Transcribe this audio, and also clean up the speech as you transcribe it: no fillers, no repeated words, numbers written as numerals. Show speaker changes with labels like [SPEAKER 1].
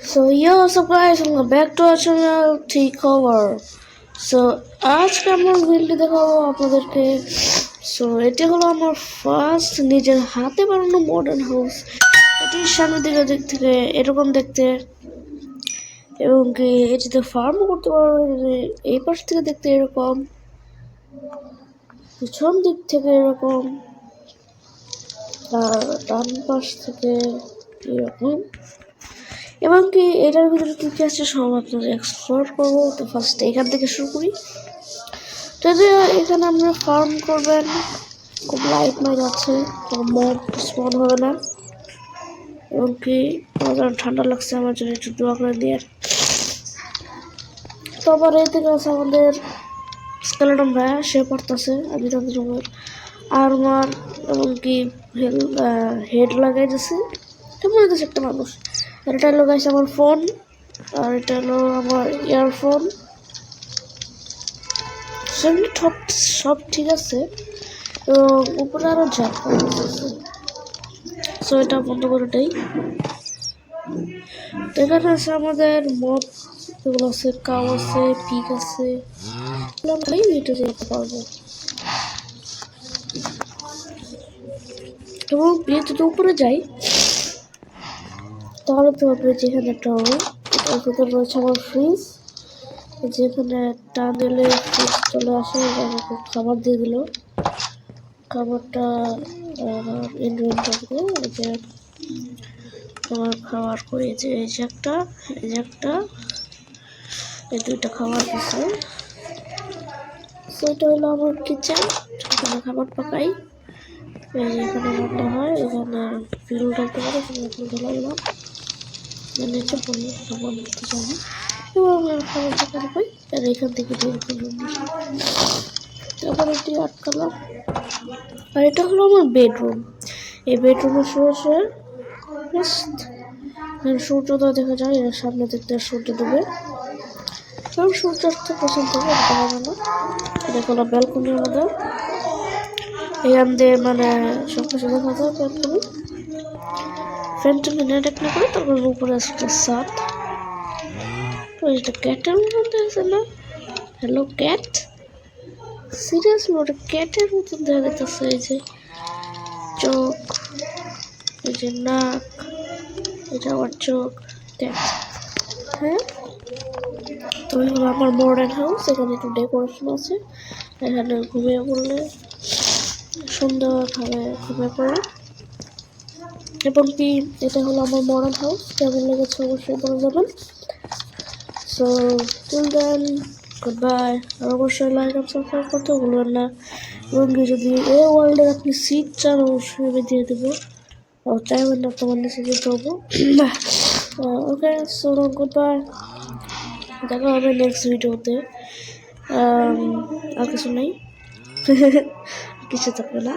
[SPEAKER 1] So yo, what's up guys, welcome back to our channel Takeover. So আজকে আমরা video দেখাবো আপনাদেরকে। So এটি হলো আমার ফার্স্ট নিজের হাতে বানানো মডার্ন হাউস। এটির সামনের দিক থেকে এরকম দেখতে, এবং কি এটিতে ফার্মও করতে পারবেন। এই পাশ থেকে দেখতে এরকম, পিছন দিক থেকে এরকম, আর ডান পাশ থেকে এরকম। এবং কি এটার ভিতরে কী কী আছে সব আপনাদের এক্সপ্লোর করবো। তো ফার্স্ট এখান থেকে শুরু করি। যদি এখানে আপনারা ফার্ম করবেন, খুব লাইট মাইট আছে, মব স্পন হবে না। এবং কি আমার যেন ঠান্ডা লাগছে, আমার জন্য একটু দোয়া করে দিয়ে। তো আবার এই থেকে আছে আমাদের স্কেলেটন ভাইয়া, সে পড়তেছে। আমি তাদের আর্মার এবং কি হেড লাগাই দিয়েছি, কেমন হইতেছে একটা মানুষ। আর এটা হলো গাইছে আমার ফোন, আর এটা হলো আমার ইয়ারফোন। সেমনি সব ঠিক আছে, এবং উপরে আরও ঝাপা আছে। সো এটা বন্ধ করে দেই। তো এখানে আছে আমাদের মদ, এগুলো আছে, কাউ আছে, পিক আছে, এটা যেতে পারবো। এবং যদি উপরে যাই তাহলে তো হবে যেখানে একটা হবে, এটার ভিতরে রয়েছে আমার ফ্রিজ, যেখানে টান দিলে ফ্রিজ চলে আসে। আমাকে খাবার দিয়ে দিল, খাবারটা ইনভেন্টরিতে এই যে তোমার খাবার করে, এই যে একটা, এই দুইটা খাবার দিচ্ছে। সেটা হলো আমার কিচেন, এখানে খাবার পাকাই, এখানে রান্না হয়, এখানে ফিল ঢালতে পারে, এখানে ঢেলা দিলাম, নিচে পড়ি খাবার দিতে যাবো, এবং খাবার পাকানো পাই। আর এখান থেকে বের করলাম, তারপর এটি আটকালাম। আর এটা হলো আমার বেডরুম। এই বেডরুমে শুয়ে সূর্যোদয় দেখা যায়, এর সামনে দেখতে সূর্য ডুবে, কারণ সূর্যাস্ত পছন্দ করে দেখা যায় না। এটা হলো ব্যালকনি আমাদের, এখান দিয়ে মানে সব কিছু দেখা যায়। ব্যালকনি ফ্যানটাকে নেট এক না করে, তারপর উপরে আসছে সাত। তো এটা ক্যাটের মতো আছে না? হ্যালো ক্যাট, সিরিয়াসলি ওটা ক্যাটের মতন দেখা যাচ্ছে। এই যে চোখ, এই যে নাক, এটা আমার চোখ, দেখ। হ্যাঁ, তো এগুলো আমার মডার্ন হাউস। এখানে একটু ডেকোরেশন আছে, এখানে ঘুমিয়ে পড়লে সুন্দরভাবে ঘুমিয়ে পড়লে। এবং কি এটা হলো আমার মডার্ন হাউস, কেমন লেগেছে অবশ্যই বলে যাবেন। So till then, good bye. আর অবশ্যই লাইক আর সাবস্ক্রাইব করতে ভুলবেন না। এবং যদি এই ওয়ার্ল্ডে আপনি সিট চান, অবশ্যই আমি দিয়ে দেবো। চাইবেন না তোমার নিচে যেতে হবো। ওকে, সো গুড বাই, দেখা হবে নেক্সট ভিডিওতে। আর কিছু নেই, কিছু থাকবে না।